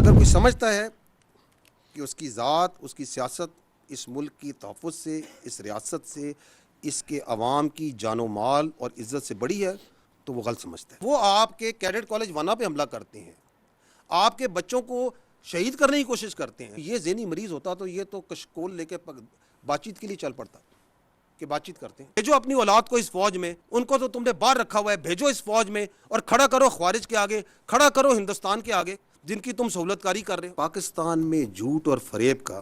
اگر کوئی سمجھتا ہے کہ اس کی ذات، اس کی سیاست اس ملک کی تحفظ سے، اس ریاست سے، اس کے عوام کی جان و مال اور عزت سے بڑی ہے تو وہ غلط سمجھتا ہے۔ وہ آپ کے کیڈٹ کالج وانا پہ حملہ کرتے ہیں، آپ کے بچوں کو شہید کرنے کی کوشش کرتے ہیں۔ یہ ذہنی مریض ہوتا تو یہ تو کشکول لے کے بات چیت کے لیے چل پڑتا کہ بات چیت کرتے ہیں۔ بھیجو اپنی اولاد کو اس فوج میں، ان کو تو تم نے باہر رکھا ہوا ہے، بھیجو اس فوج میں اور کھڑا کرو خوارج کے آگے، کھڑا کرو ہندوستان کے آگے جن کی تم سہولت کاری کر رہے ہو۔ پاکستان میں جھوٹ اور فریب کا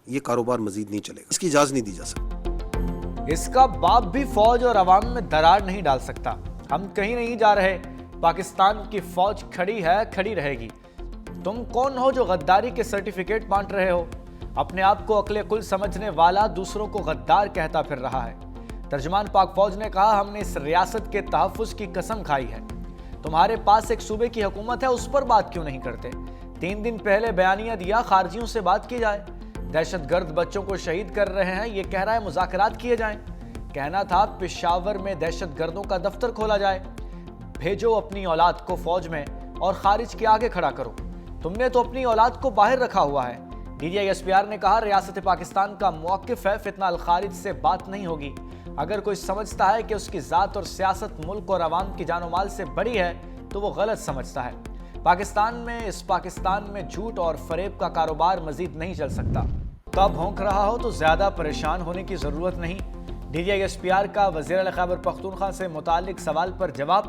یہ کاروبار مزید نہیں چلے گا، اس کی اجازت نہیں دی جا سکتی۔ اس کا باپ بھی فوج اور عوام میں درار نہیں ڈال سکتا۔ ہم کہیں نہیں جا رہے، پاکستان کی فوج کھڑی ہے، کھڑی رہے گی۔ تم کون ہو جو غداری کے سرٹیفکیٹ بانٹ رہے ہو؟ اپنے آپ کو عقل کل سمجھنے والا دوسروں کو غدار کہتا پھر رہا ہے۔ ترجمان پاک فوج نے کہا، ہم نے اس ریاست کے تحفظ کی قسم کھائی ہے۔ تمہارے پاس ایک صوبے کی حکومت ہے، اس پر بات کیوں نہیں کرتے؟ 3 دن پہلے بیانیہ دیا خارجیوں سے بات کی جائے۔ دہشت گرد بچوں کو شہید کر رہے ہیں، یہ کہہ رہا ہے مذاکرات کیے جائیں۔ کہنا تھا پشاور میں دہشت گردوں کا دفتر کھولا جائے۔ بھیجو اپنی اولاد کو فوج میں اور خارج کے آگے کھڑا کرو۔ تم نے تو اپنی اولاد کو باہر رکھا ہوا ہے۔ D G I S P R نے کہا، ریاست پاکستان کا موقف ہے، فتنہ الخارج سے بات نہیں ہوگی۔ اگر کوئی سمجھتا ہے کہ اس کی ذات اور سیاست ملک اور عوام کی جان و مال سے بڑی ہے تو وہ غلط سمجھتا ہے۔ اس پاکستان میں جھوٹ اور فریب کا کاروبار مزید نہیں چل سکتا۔ تب ہونک رہا ہو تو زیادہ پریشان ہونے کی ضرورت نہیں۔ D G I S P R کا وزیر اعلیٰ خیبر پختونخوا سے متعلق سوال پر جواب،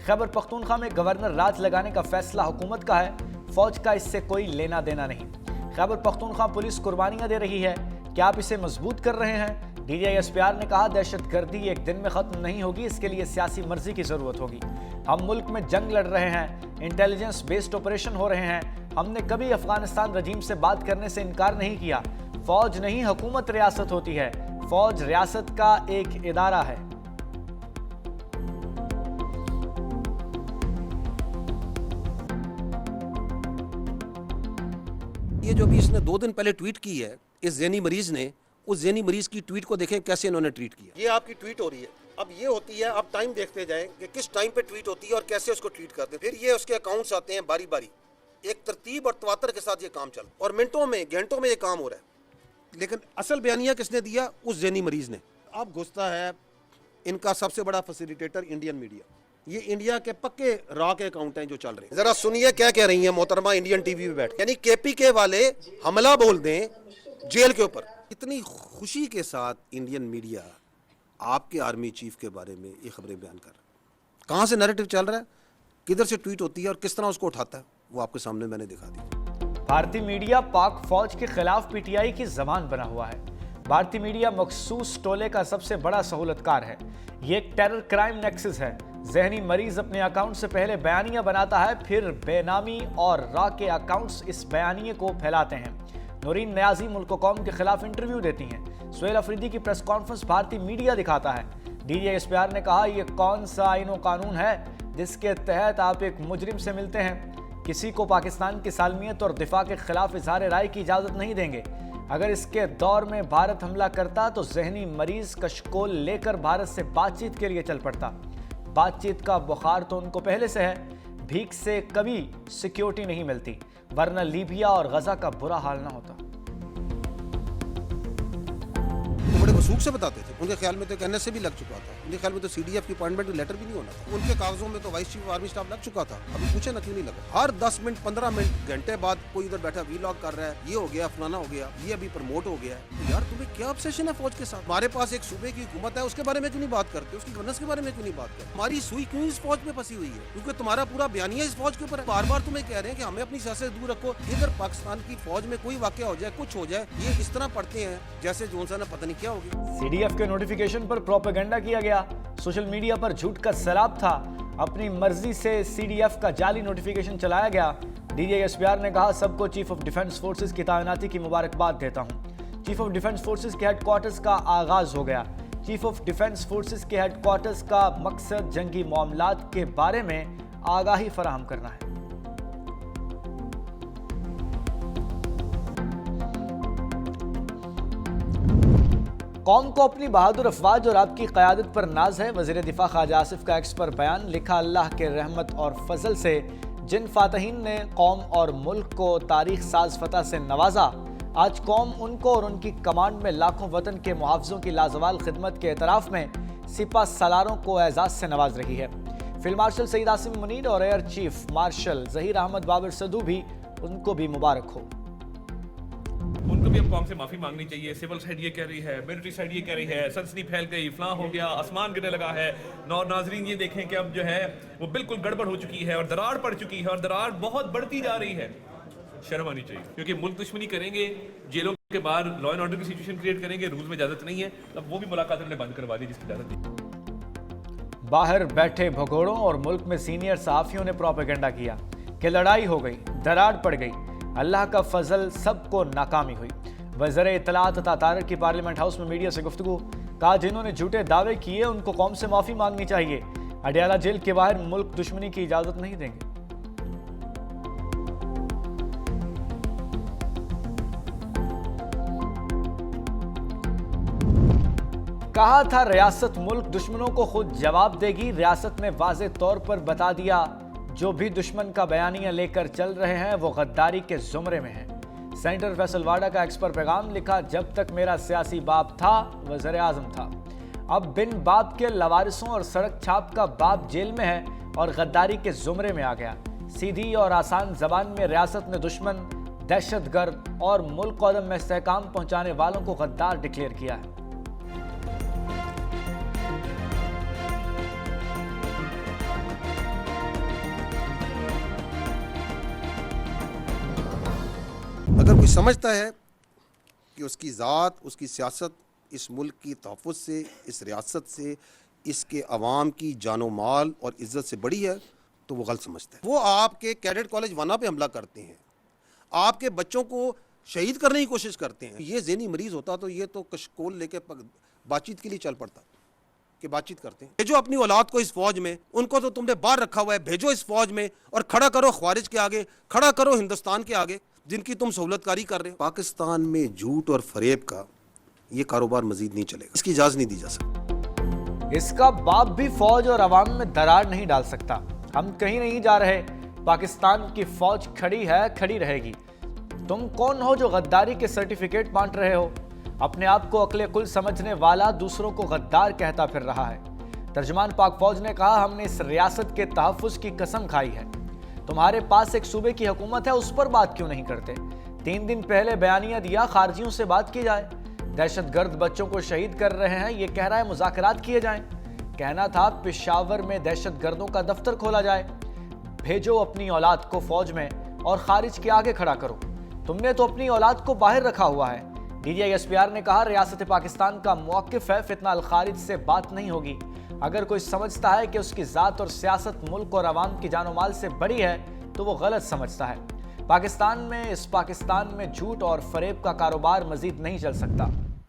خیبر پختونخوا میں گورنر راج لگانے کا فیصلہ حکومت کا ہے، فوج کا اس سے کوئی لینا دینا نہیں۔ خیبر پختونخوا پولیس قربانیاں دے رہی ہے، کیا آپ اسے مضبوط کر رہے ہیں؟ D G I S P R نے کہا، دہشت گردی ایک دن میں ختم نہیں ہوگی، اس کے لیے سیاسی مرضی کی ضرورت ہوگی۔ ہم ملک میں جنگ لڑ رہے ہیں، انٹیلیجنس بیسڈ آپریشن ہو رہے ہیں۔ ہم نے کبھی افغانستان رجیم سے بات کرنے سے انکار نہیں کیا۔ فوج نہیں، حکومت ریاست ہوتی ہے، فوج ریاست کا ایک ادارہ ہے۔ یہ جو بھی اس نے 2 دن پہلے ٹویٹ کی ہے اس ذہنی مریض نے، اس ذہنی مریض کی ٹویٹ کو دیکھیں کیسے انہوں نے ٹویٹ کیا۔ یہ آپ کی ٹویٹ ہو رہی ہے، اب یہ ہوتی ہے، آپ ٹائم دیکھتے جائیں کہ کس ٹائم پہ ٹویٹ ہوتی ہے اور کیسے اس کو ٹویٹ کرتے ہیں۔ پھر یہ اس کے اکاؤنٹس آتے ہیں باری باری، ایک ترتیب اور تواتر کے ساتھ یہ کام چل اور منٹوں میں گھنٹوں میں یہ کام ہو رہا ہے۔ لیکن اصل بیانیہ کس نے دیا؟ اس ذہنی مریض نے۔ اب گھستا ہے ان کا سب سے بڑا فیسیلیٹیٹر انڈین میڈیا۔ یہ انڈیا کے پکے را کے اکاؤنٹ ہیں جو چل رہے ہیں۔ ذرا سنیے کیا کہہ رہی ہیں محترمہ انڈین ٹی وی پہ بیٹھ، یعنی کے پی کے والے حملہ بول دیں جیل کے اوپر۔ اتنی خوشی کے ساتھ انڈین میڈیا آپ کے آرمی چیف کے بارے میں یہ خبریں بیان کر رہا ہے۔ کہاں سے نیریٹو چل رہا ہے، کدھر سے ٹویٹ ہوتی ہے اور کس طرح اس کو اٹھاتا ہے، وہ آپ کے سامنے میں نے دکھا دی۔ بھارتی میڈیا پاک فوج کے خلاف پی ٹی آئی کی زبان بنا ہوا ہے۔ بھارتی میڈیا مخصوص ٹولے کا سب سے بڑا سہولت کار ہے۔ یہ ایک ٹیرر کرائم نیکسس ہے۔ ذہنی مریض اپنے اکاؤنٹ سے پہلے بیانیہ بناتا ہے، پھر بے نامی اور را کے اکاؤنٹس اس بیانیے کو پھیلاتے ہیں۔ نورین نیازی ملک و قوم کے خلاف انٹرویو دیتی ہیں۔ سہیل افریدی کی پریس کانفرنس بھارتی میڈیا دکھاتا ہے۔ D G S P R نے کہا، یہ کون سا آئین و قانون ہے جس کے تحت آپ ایک مجرم سے ملتے ہیں؟ کسی کو پاکستان کی سالمیت اور دفاع کے خلاف اظہار رائے کی اجازت نہیں دیں گے۔ اگر اس کے دور میں بھارت حملہ کرتا تو ذہنی مریض کشکول لے کر بھارت سے بات چیت کے لیے چل پڑتا۔ بات چیت کا بخار تو ان کو پہلے سے ہے، بھیک سے کبھی سیکیورٹی نہیں ملتی، ورنہ لیبیا اور غزہ کا برا حال نہ ہوتا۔ بڑے وثوق سے بتاتے تھے، ان کے خیال میں تو ایک این ایس اے بھی لگ چکا تھا، ان کے خیال میں تو سی ڈی ایف کی اپوائنٹمنٹ لیٹر بھی نہیں ہونا تھا، ان کے کاغذوں میں تو وائس چیف آرمی اسٹاف لگ چکا تھا۔ ابھی پوچھے نہ کیوں نہیں لگا؟ ہر 10 منٹ 15 منٹ گھنٹے بعد کوئی ادھر بیٹھا وی لاگ کر رہا ہے، یہ ہو گیا فلانا ہو گیا، یہ ابھی پروموٹ ہو گیا ہے۔ یار تمہیں کیا obsession ہے فوج کے ساتھ؟ ہمارے پاس ایک صوبے کی حکومت ہے، اس کے بارے میں کیوں نہیں بات کرتے؟ اس کی گورننس کے بارے میں کیوں نہیں بات کرتے؟ ہماری سوئی کیوں اس فوج پہ پھنسی ہوئی ہے؟ کیونکہ تمہارا پورا بیانیہ اس فوج کے اوپر ہے۔ بار بار تمہیں کہہ رہے ہیں کہ ہمیں اپنی سیاست دور رکھو، ادھر پاکستان کی فوج میں کوئی واقعہ ہو جائے، کچھ ہو جائے، یہ اس طرح پڑھتے ہیں جیسے جون سا نے پتہ نہیں کیا ہو گیا۔ سی ڈی ایف کے نوٹیفیکیشن پر پروپیگنڈا کیا گیا، سوشل میڈیا پر جھوٹ کا سیلاب تھا، اپنی مرضی سے سی ڈی ایف کا جعلی نوٹیفیکیشن چلایا گیا۔ D G I S P R نے کہا، سب کو چیف آف ڈیفنس فورسز کی تعیناتی کی مبارکباد دیتا ہوں۔ چیف آف ڈیفنس فورسز کے ہیڈ کوارٹرز کا آغاز ہو گیا۔ چیف آف ڈیفنس فورسز کے ہیڈ کوارٹرز کا مقصد جنگی معاملات کے بارے میں آگاہی فراہم کرنا ہے۔ قوم کو اپنی بہادر افواج اور آپ کی قیادت پر ناز ہے، وزیر دفاع خواجہ آصف کا ایکس پر بیان، لکھا، اللہ کے رحمت اور فضل سے جن فاتحین نے قوم اور ملک کو تاریخ ساز فتح سے نوازا، آج قوم ان کو اور ان کی کمانڈ میں لاکھوں وطن کے محافظوں کی لازوال خدمت کے اعتراف میں سپہ سالاروں کو اعزاز سے نواز رہی ہے۔ فیلڈ مارشل سعید عاصم منیر اور air chief marshal Zaheer Ahmed Babar Sidhu بھی ان کو بھی مبارک ہو۔ ان کو بھی اب قوم سے معافی مانگنی چاہیے۔ سول سائڈ یہ کہہ رہی ہے، ملٹری سائڈ یہ کہہ رہی ہے، سنسنی پھیل گئی، فلاں ہو گیا، آسمان گرنے لگا ہے۔ ناظرین یہ دیکھیں کہ اب جو ہے وہ بالکل گڑبڑ ہو چکی ہے اور دراڑ پڑ چکی ہے اور دراڑ بہت بڑھتی جا رہی ہے۔ شرم آنی چاہیے، کیونکہ ملک دشمنی کریں گے، جیلوں کے باہر لا اینڈ آرڈر کی سچویشن کریٹ کریں گے، رولز میں اجازت نہیں ہے۔ اب وہ بھی ملاقات انہوں نے بند کروا دی جس کی اجازت تھی۔ باہر بیٹھے بھگوڑوں اور ملک میں سینئر صحافیوں نے پروپیگنڈا کیا کہ لڑائی ہو گئی، دراڑ پڑ گئی، اللہ کا فضل، سب کو ناکامی ہوئی۔ وزیر اطلاعات عطا طاہر کی پارلیمنٹ ہاؤس میں میڈیا سے گفتگو، کہا جنہوں نے جھوٹے دعوے کیے ان کو قوم سے معافی مانگنی چاہیے، اڈیالہ جیل کے باہر ملک دشمنی کی اجازت نہیں دیں گے۔ کہا تھا ریاست ملک دشمنوں کو خود جواب دے گی، ریاست نے واضح طور پر بتا دیا جو بھی دشمن کا بیانیہ لے کر چل رہے ہیں وہ غداری کے زمرے میں ہیں۔ سینیٹر فیصل واڈا کا ایکس پر پیغام لکھا، جب تک میرا سیاسی باپ تھا وزیر اعظم تھا، اب بن باپ کے لوارثوں اور سڑک چھاپ کا باپ جیل میں ہے اور غداری کے زمرے میں آ گیا۔ سیدھی اور آسان زبان میں ریاست نے دشمن، دہشت گرد اور ملک کو عدم استحکام پہنچانے والوں کو غدار ڈکلیئر کیا ہے۔ اگر کوئی سمجھتا ہے کہ اس کی ذات، اس کی سیاست اس ملک کی تحفظ سے، اس ریاست سے، اس کے عوام کی جان و مال اور عزت سے بڑی ہے تو وہ غلط سمجھتا ہے۔ وہ آپ کے کیڈٹ کالج ونا پہ حملہ کرتے ہیں، آپ کے بچوں کو شہید کرنے کی کوشش کرتے ہیں۔ یہ ذہنی مریض ہوتا تو یہ تو کشکول لے کے بات چیت کے لیے چل پڑتا کہ بات چیت کرتے ہیں۔ بھیجو اپنی اولاد کو اس فوج میں، ان کو تو تم نے باہر رکھا ہوا ہے، بھیجو اس فوج میں اور کھڑا کرو خوارج کے آگے، کھڑا کرو ہندوستان کے آگے جن کی تم سہولت کاری کر رہے ہو۔ پاکستان میں جھوٹ اور فریب کا یہ کاروبار مزید نہیں چلے گا، اس کی اجازت نہیں دی جا سکتی۔ اس کا باپ بھی فوج اور عوام میں دراڑ نہیں ڈال سکتا۔ ہم کہیں نہیں جا رہے، پاکستان کی فوج کھڑی ہے، کھڑی رہے گی۔ تم کون ہو جو غداری کے سرٹیفکیٹ بانٹ رہے ہو؟ اپنے آپ کو عقل کل سمجھنے والا دوسروں کو غدار کہتا پھر رہا ہے۔ ترجمان پاک فوج نے کہا، ہم نے اس ریاست کے تحفظ کی قسم کھائی ہے۔ تمہارے پاس ایک صوبے کی حکومت ہے، اس پر بات کیوں نہیں کرتے؟ 3 دن پہلے بیانیہ دیا خارجیوں سے بات کی جائے، دہشت گرد بچوں کو شہید کر رہے ہیں، یہ کہہ رہا ہے مذاکرات کیے جائیں۔ کہنا تھا پشاور میں دہشت گردوں کا دفتر کھولا جائے۔ بھیجو اپنی اولاد کو فوج میں اور خارج کے آگے کھڑا کرو۔ تم نے تو اپنی اولاد کو باہر رکھا ہوا ہے۔ D G I S P R نے کہا، ریاست پاکستان کا موقف ہے، فتنہ الخارج سے بات نہیں ہوگی۔ اگر کوئی سمجھتا ہے کہ اس کی ذات اور سیاست ملک اور عوام کی جان و مال سے بڑی ہے تو وہ غلط سمجھتا ہے۔ پاکستان میں، اس پاکستان میں جھوٹ اور فریب کا کاروبار مزید نہیں چل سکتا۔